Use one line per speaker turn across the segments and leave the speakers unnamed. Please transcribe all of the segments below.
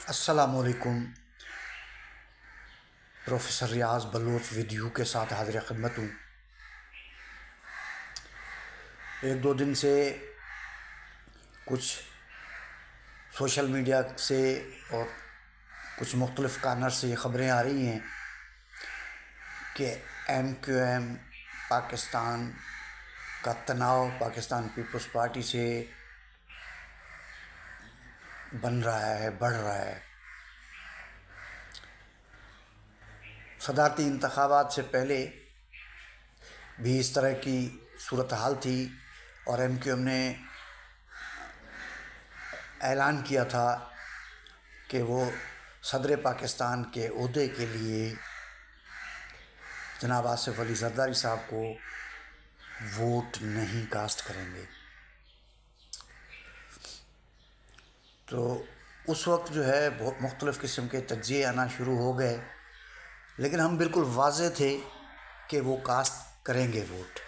السلام علیکم۔ پروفیسر ریاض بلوچ ویڈیو کے ساتھ حاضر خدمت ہوں۔ ایک دو دن سے کچھ سوشل میڈیا سے اور کچھ مختلف کارنر سے یہ خبریں آ رہی ہیں کہ MQM پاکستان کا تناؤ پاکستان پیپلز پارٹی سے بن رہا ہے، بڑھ رہا ہے۔ صدارتی انتخابات سے پہلے بھی اس طرح کی صورتحال تھی اور MQM نے اعلان کیا تھا کہ وہ صدر پاکستان کے عہدے کے لیے جناب آصف علی زرداری صاحب کو ووٹ نہیں کاسٹ کریں گے۔ تو اس وقت جو ہے بہت مختلف قسم کے تجزیے آنا شروع ہو گئے، لیکن ہم بالکل واضح تھے کہ وہ کاسٹ کریں گے ووٹ،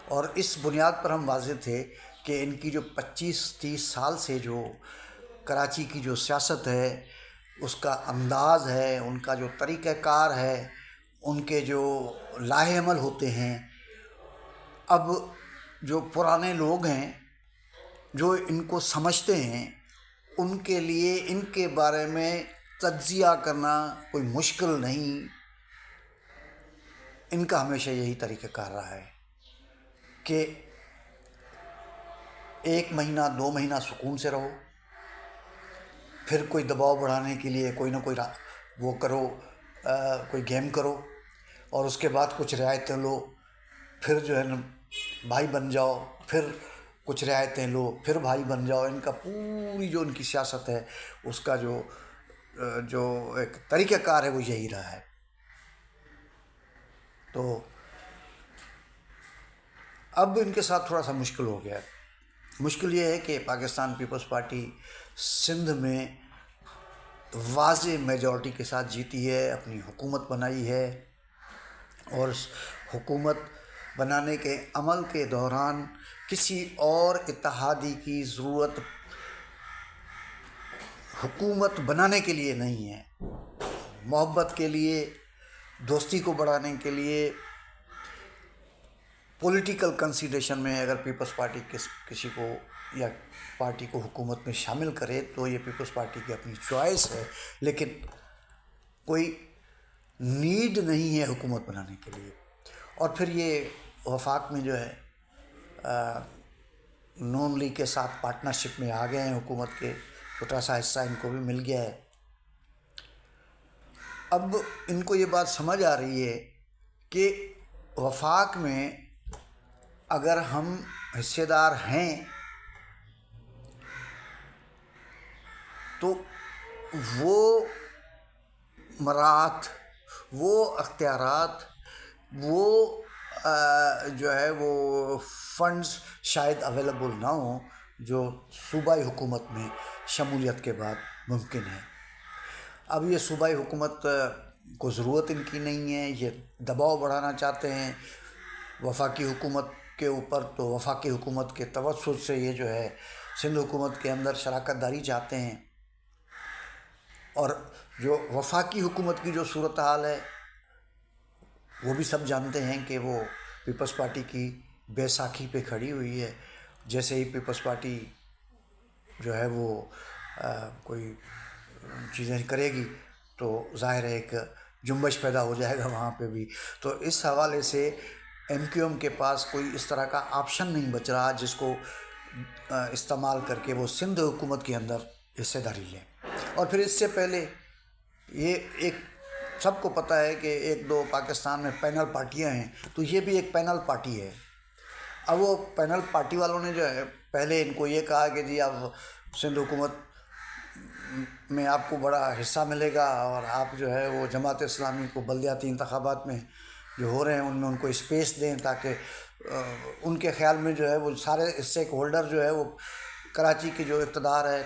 اور اس بنیاد پر ہم واضح تھے کہ ان کی جو 25-30 سال سے جو کراچی کی جو سیاست ہے، اس کا انداز ہے، ان کا جو طریقہ کار ہے، ان کے جو لاہ عمل ہوتے ہیں، اب جو پرانے لوگ ہیں جو ان کو سمجھتے ہیں، ان کے لیے ان کے بارے میں تجزیہ کرنا کوئی مشکل نہیں۔ ان کا ہمیشہ یہی طریقہ کار رہا ہے کہ 1 مہینہ 2 مہینہ سکون سے رہو، پھر کوئی دباؤ بڑھانے کے لیے کوئی نہ کوئی وہ کرو، کوئی گیم کرو، اور اس کے بعد کچھ رعایتیں لو، پھر جو ہے نا بھائی بن جاؤ، پھر کچھ رعایتیں لو، پھر بھائی بن جاؤ۔ ان کا پوری جو ان کی سیاست ہے، اس کا جو ایک طریقہ کار ہے وہ یہی رہا ہے۔ تو اب ان کے ساتھ تھوڑا سا مشکل ہو گیا ہے۔ مشکل یہ ہے کہ پاکستان پیپلز پارٹی سندھ میں واضح میجورٹی کے ساتھ جیتی ہے، اپنی حکومت بنائی ہے، اور اس حکومت بنانے کے عمل کے دوران کسی اور اتحادی کی ضرورت حکومت بنانے کے لیے نہیں ہے۔ محبت کے لیے، دوستی کو بڑھانے کے لیے، پولیٹیکل کنسیڈریشن میں اگر پیپلز پارٹی کسی کو یا پارٹی کو حکومت میں شامل کرے تو یہ پیپلز پارٹی کی اپنی چوائس ہے، لیکن کوئی نیڈ نہیں ہے حکومت بنانے کے لیے۔ اور پھر یہ وفاق میں جو ہے نون لیگ کے ساتھ پارٹنرشپ میں آ گئے ہیں، حکومت کے چھوٹا سا حصہ ان کو بھی مل گیا ہے۔ اب ان کو یہ بات سمجھ آ رہی ہے کہ وفاق میں اگر ہم حصے دار ہیں تو وہ مراعات، وہ اختیارات، وہ جو ہے وہ فنڈز شاید اویلیبل نہ ہوں جو صوبائی حکومت میں شمولیت کے بعد ممکن ہے۔ اب یہ صوبائی حکومت کو ضرورت ان کی نہیں ہے، یہ دباؤ بڑھانا چاہتے ہیں وفاقی حکومت کے اوپر، تو وفاقی حکومت کے توسط سے یہ جو ہے سندھ حکومت کے اندر شراکت داری چاہتے ہیں۔ اور جو وفاقی حکومت کی جو صورتحال ہے وہ بھی سب جانتے ہیں کہ وہ پیپلز پارٹی کی بے ساکھی پہ کھڑی ہوئی ہے۔ جیسے ہی پیپلز پارٹی جو ہے وہ کوئی چیزیں کرے گی تو ظاہر ہے ایک جنبش پیدا ہو جائے گا وہاں پہ بھی۔ تو اس حوالے سے MQM کے پاس کوئی اس طرح کا آپشن نہیں بچ رہا جس کو استعمال کر کے وہ سندھ حکومت کے اندر حصے داری لیں۔ اور پھر اس سے پہلے یہ ایک سب کو پتہ ہے کہ 1-2 پاکستان میں پینل پارٹیاں ہیں، تو یہ بھی ایک پینل پارٹی ہے۔ اب وہ پینل پارٹی والوں نے جو ہے پہلے ان کو یہ کہا کہ جی اب سندھ حکومت میں آپ کو بڑا حصہ ملے گا، اور آپ جو ہے وہ جماعت اسلامی کو بلدیاتی انتخابات میں جو ہو رہے ہیں ان میں ان کو اسپیس دیں، تاکہ ان کے خیال میں جو ہے وہ سارے اسٹیک ہولڈر جو ہے وہ کراچی کی جو اقتدار ہے،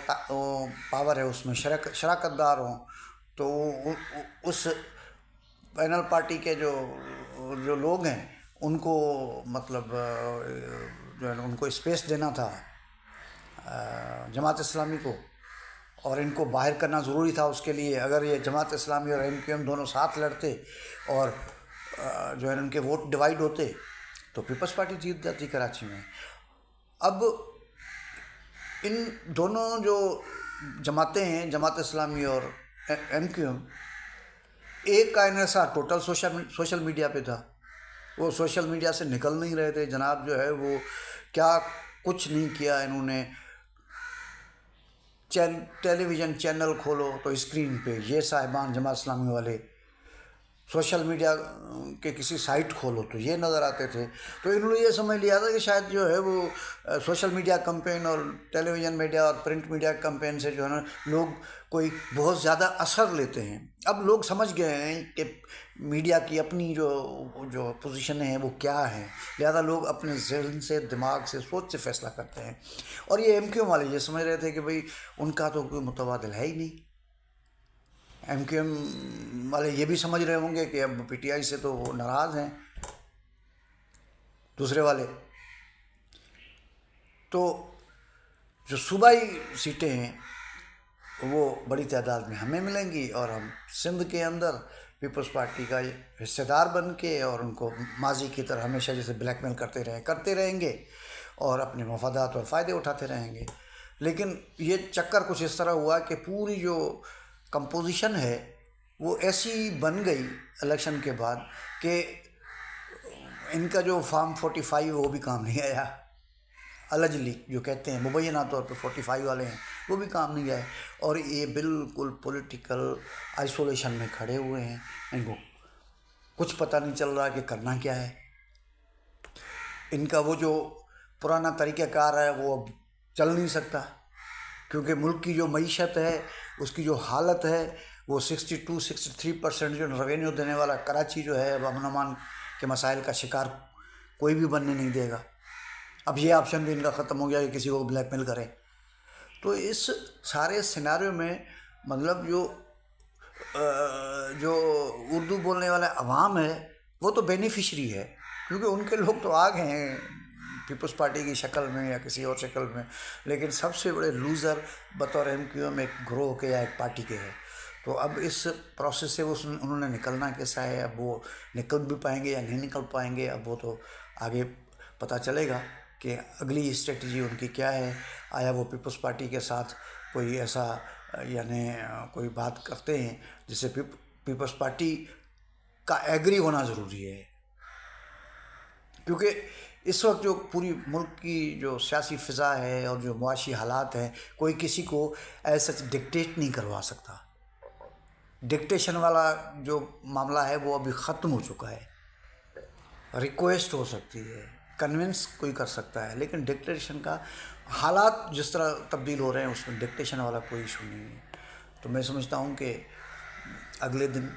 پاور ہے، اس میں شراکت دار ہوں۔ تو اس پینل پارٹی کے جو لوگ ہیں ان کو مطلب جو ہے ان کو اسپیس دینا تھا جماعت اسلامی کو، اور ان کو باہر کرنا ضروری تھا. اس کے لیے اگر یہ جماعت اسلامی اور MQM دونوں ساتھ لڑتے اور جو ہے ان کے ووٹ ڈیوائیڈ ہوتے تو پیپلز پارٹی جیت جاتی کراچی میں. اب ان دونوں جو جماعتیں ہیں، جماعت اسلامی اور MQM، ایک کا انحصار ٹوٹل سوشل میڈیا پہ تھا. وہ سوشل میڈیا سے نکل نہیں رہے تھے جناب. جو ہے وہ کیا کچھ نہیں کیا انہوں نے. ٹیلی ویژن چینل کھولو تو اسکرین پہ یہ صاحبان جماعت اسلامی والے، سوشل میڈیا کے کسی سائٹ کھولو تو یہ نظر آتے تھے. تو انہوں نے یہ سمجھ لیا تھا کہ شاید جو ہے وہ سوشل میڈیا کمپین اور ٹیلی ویژن میڈیا اور پرنٹ میڈیا کمپین سے جو ہے نا لوگ کوئی بہت زیادہ اثر لیتے ہیں. اب لوگ سمجھ گئے ہیں کہ میڈیا کی اپنی جو پوزیشن ہے وہ کیا ہے، لہذا لوگ اپنے ذہن سے، دماغ سے، سوچ سے فیصلہ کرتے ہیں. اور یہ MQM والے یہ سمجھ رہے تھے کہ بھئی ان کا تو کوئی متبادل ہے ہی نہیں. MQM والے یہ بھی سمجھ رہے ہوں گے کہ اب PTI سے تو وہ ناراض ہیں دوسرے والے. تو جو صوبائی سیٹیں ہیں وہ بڑی تعداد میں ہمیں ملیں گی اور ہم سندھ کے اندر پیپلز پارٹی کا حصہ دار بن کے اور ان کو ماضی کی طرح ہمیشہ جیسے بلیک میل کرتے رہیں گے اور اپنے مفادات اور فائدے اٹھاتے رہیں گے. لیکن یہ چکر کچھ اس طرح ہوا کہ پوری جو کمپوزیشن ہے وہ ایسی بن گئی الیکشن کے بعد کہ ان کا جو فارم 45 وہ بھی کام نہیں آیا. الجلی جو کہتے ہیں مبینہ طور پہ 45 والے ہیں وہ بھی کام نہیں آئے. اور یہ بالکل پولیٹیکل آئسولیشن میں کھڑے ہوئے ہیں. ان کو کچھ پتہ نہیں چل رہا کہ کرنا کیا ہے. ان کا وہ جو پرانا طریقہ کار ہے وہ اب چل نہیں سکتا، کیونکہ ملک کی جو معیشت ہے، اس کی جو حالت ہے، وہ 62-63% جو ریونیو دینے والا کراچی جو ہے اب امن امان کے مسائل کا شکار کوئی بھی بننے نہیں دے گا. اب یہ آپشن بھی ان کا ختم ہو گیا کہ کسی کو بلیک میل کریں. تو اس سارے سیناریو میں مطلب جو اردو بولنے والا عوام ہے وہ تو بینیفیشری ہے، کیونکہ ان کے لوگ تو آ گئے ہیں پیپلز پارٹی کی شکل میں یا کسی اور شکل میں. لیکن سب سے بڑے لوزر بطور MQM ایک گروہ کے یا ایک پارٹی کے ہے. تو اب اس پروسیس سے انہوں نے نکلنا کیسا ہے، اب وہ نکل بھی پائیں گے یا نہیں نکل پائیں گے، اب وہ تو آگے پتہ چلے گا کہ اگلی اسٹریٹجی ان کی کیا ہے. آیا وہ پیپلز پارٹی کے ساتھ کوئی ایسا یعنی کوئی بات کرتے ہیں جس سے پیپلز پارٹی کا ایگری ہونا ضروری ہے، کیونکہ اس وقت جو پوری ملک کی جو سیاسی فضا ہے اور جو معاشی حالات ہیں کوئی کسی کو ایسا ڈکٹیٹ نہیں کروا سکتا. ڈکٹیشن والا جو معاملہ ہے وہ ابھی ختم ہو چکا ہے. ریکویسٹ ہو سکتی ہے، کنونس کوئی کر سکتا ہے، لیکن ڈکٹیشن کا حالات جس طرح تبدیل ہو رہے ہیں اس میں ڈکٹیشن والا کوئی ایشو نہیں ہے. تو میں سمجھتا ہوں کہ اگلے دن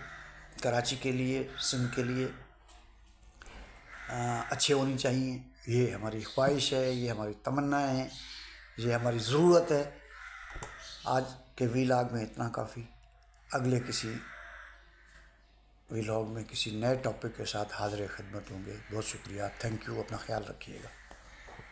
کراچی کے لیے، سندھ کے لیے اچھے ہونی چاہیے. یہ ہماری خواہش ہے، یہ ہماری تمنا ہے، یہ ہماری ضرورت ہے. آج کے ویلاگ میں اتنا کافی. اگلے کسی ویلاگ میں کسی نئے ٹاپک کے ساتھ حاضر خدمت ہوں گے. بہت شکریہ. Thank you. اپنا خیال رکھیے گا.